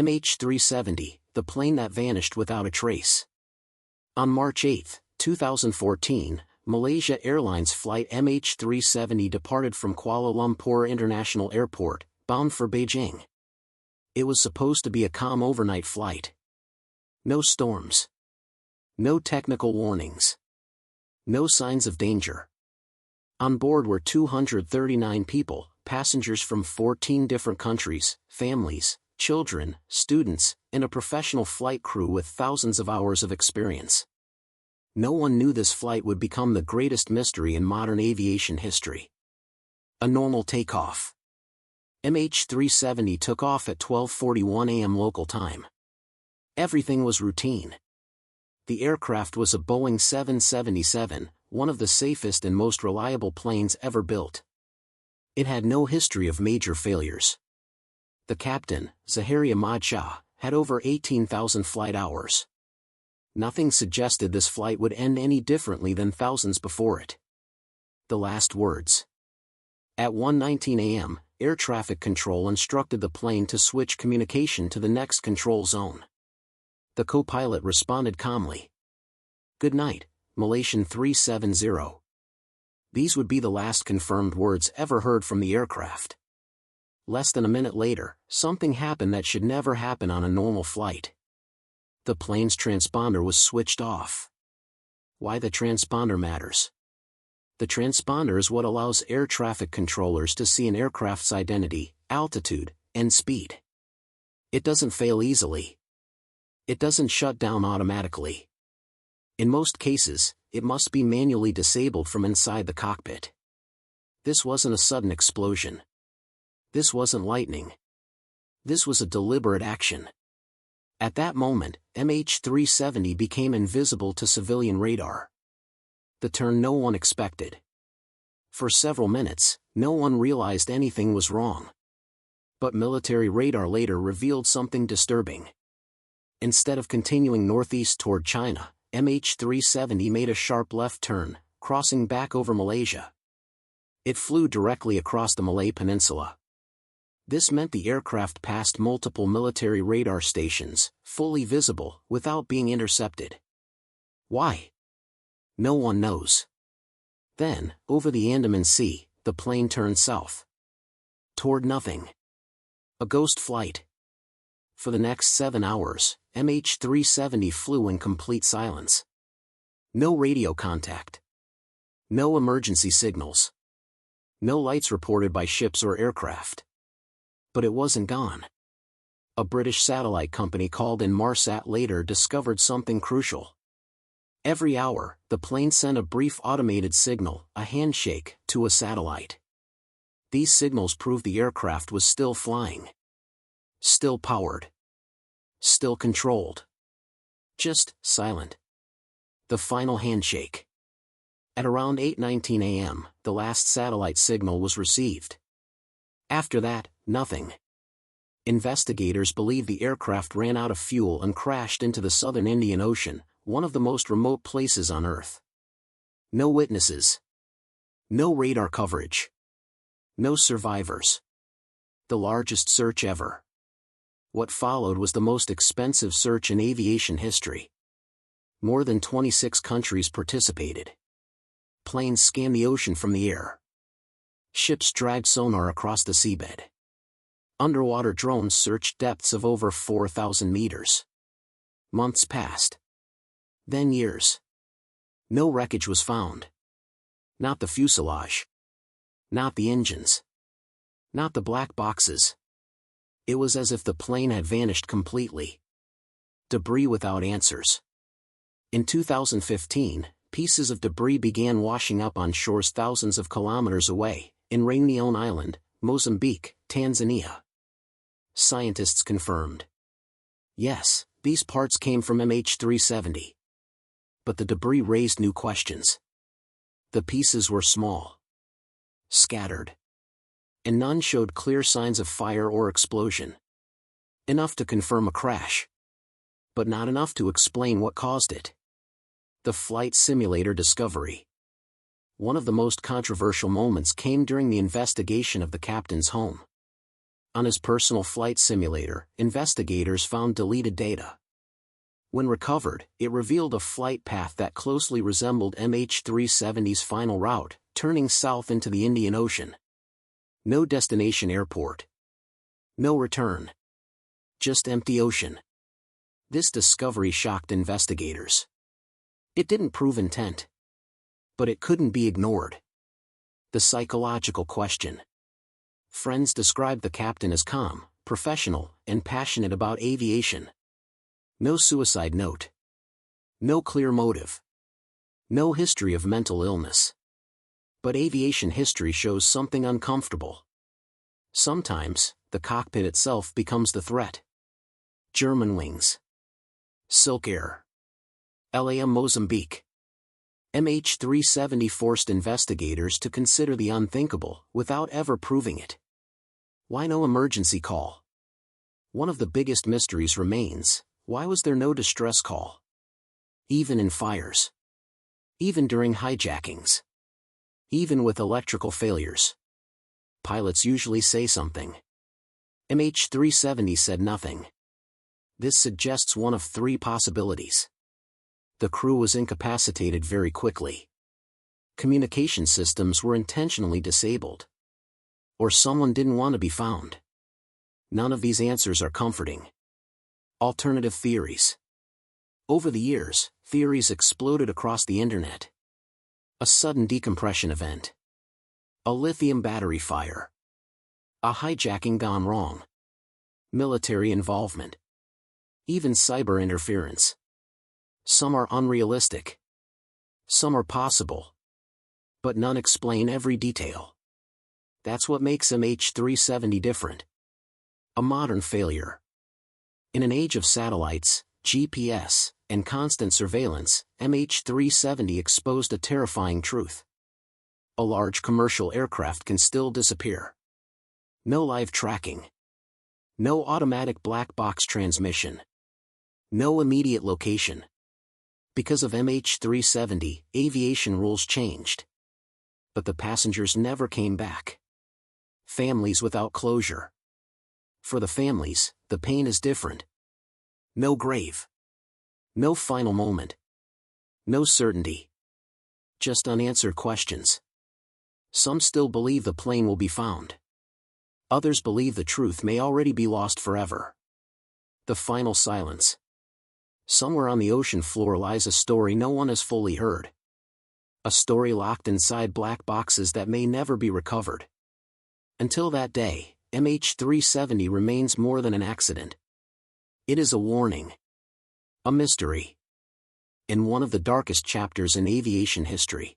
MH370, the plane that vanished without a trace. On March 8, 2014, Malaysia Airlines Flight MH370 departed from Kuala Lumpur International Airport, bound for Beijing. It was supposed to be a calm overnight flight. No storms. No technical warnings. No signs of danger. On board were 239 people, passengers from 14 different countries, families, children, students, and a professional flight crew with thousands of hours of experience. No one knew this flight would become the greatest mystery in modern aviation history. A normal takeoff. MH370 took off at 12:41 a.m. local time. Everything was routine. The aircraft was a Boeing 777, one of the safest and most reliable planes ever built. It had no history of major failures. The captain, Zahari Ahmad Shah, had over 18,000 flight hours. Nothing suggested this flight would end any differently than thousands before it. The last words. At 1:19 a.m., air traffic control instructed the plane to switch communication to the next control zone. The co-pilot responded calmly. "Good night, Malaysian 370. These would be the last confirmed words ever heard from the aircraft. Less than a minute later, something happened that should never happen on a normal flight. The plane's transponder was switched off. Why the transponder matters? The transponder is what allows air traffic controllers to see an aircraft's identity, altitude, and speed. It doesn't fail easily. It doesn't shut down automatically. In most cases, it must be manually disabled from inside the cockpit. This wasn't a sudden explosion. This wasn't lightning. This was a deliberate action. At that moment, MH370 became invisible to civilian radar. The turn no one expected. For several minutes, no one realized anything was wrong. But military radar later revealed something disturbing. Instead of continuing northeast toward China, MH370 made a sharp left turn, crossing back over Malaysia. It flew directly across the Malay Peninsula. This meant the aircraft passed multiple military radar stations, fully visible, without being intercepted. Why? No one knows. Then, over the Andaman Sea, the plane turned south. Toward nothing. A ghost flight. For the next 7 hours, MH370 flew in complete silence. No radio contact. No emergency signals. No lights reported by ships or aircraft. But it wasn't gone. A British satellite company called Inmarsat later discovered something crucial. Every hour, the plane sent a brief automated signal, a handshake, to a satellite. These signals proved the aircraft was still flying. Still powered. Still controlled. Just silent. The final handshake. At around 8:19 a.m., the last satellite signal was received. After that, nothing. Investigators believe the aircraft ran out of fuel and crashed into the southern Indian Ocean, one of the most remote places on Earth. No witnesses. No radar coverage. No survivors. The largest search ever. What followed was the most expensive search in aviation history. More than 26 countries participated. Planes scanned the ocean from the air. Ships dragged sonar across the seabed. Underwater drones searched depths of over 4,000 meters. Months passed. Then years. No wreckage was found. Not the fuselage. Not the engines. Not the black boxes. It was as if the plane had vanished completely. Debris without answers. In 2015, pieces of debris began washing up on shores thousands of kilometers away, in Réunion Island, Mozambique, Tanzania. Scientists confirmed. Yes, these parts came from MH370. But the debris raised new questions. The pieces were small. Scattered. And none showed clear signs of fire or explosion. Enough to confirm a crash. But not enough to explain what caused it. The flight simulator discovery. One of the most controversial moments came during the investigation of the captain's home. On his personal flight simulator, investigators found deleted data. When recovered, it revealed a flight path that closely resembled MH370's final route, turning south into the Indian Ocean. No destination airport. No return. Just empty ocean. This discovery shocked investigators. It didn't prove intent. But it couldn't be ignored. The psychological question. Friends described the captain as calm, professional, and passionate about aviation. No suicide note. No clear motive. No history of mental illness. But aviation history shows something uncomfortable. Sometimes, the cockpit itself becomes the threat. Germanwings. Silk Air. LAM Mozambique. MH370 forced investigators to consider the unthinkable without ever proving it. Why no emergency call? One of the biggest mysteries remains, why was there no distress call? Even in fires. Even during hijackings. Even with electrical failures. Pilots usually say something. MH370 said nothing. This suggests one of three possibilities. The crew was incapacitated very quickly. Communication systems were intentionally disabled. Or someone didn't want to be found. None of these answers are comforting. Alternative theories. Over the years, theories exploded across the internet. A sudden decompression event. A lithium battery fire. A hijacking gone wrong. Military involvement. Even cyber interference. Some are unrealistic. Some are possible. But none explain every detail. That's what makes MH370 different. A modern failure. In an age of satellites, GPS, and constant surveillance, MH370 exposed a terrifying truth. A large commercial aircraft can still disappear. No live tracking. No automatic black box transmission. No immediate location. Because of MH370, aviation rules changed. But the passengers never came back. Families without closure. For the families, the pain is different. No grave. No final moment. No certainty. Just unanswered questions. Some still believe the plane will be found. Others believe the truth may already be lost forever. The final silence. Somewhere on the ocean floor lies a story no one has fully heard. A story locked inside black boxes that may never be recovered. Until that day, MH370 remains more than an accident. It is a warning. A mystery. And one of the darkest chapters in aviation history.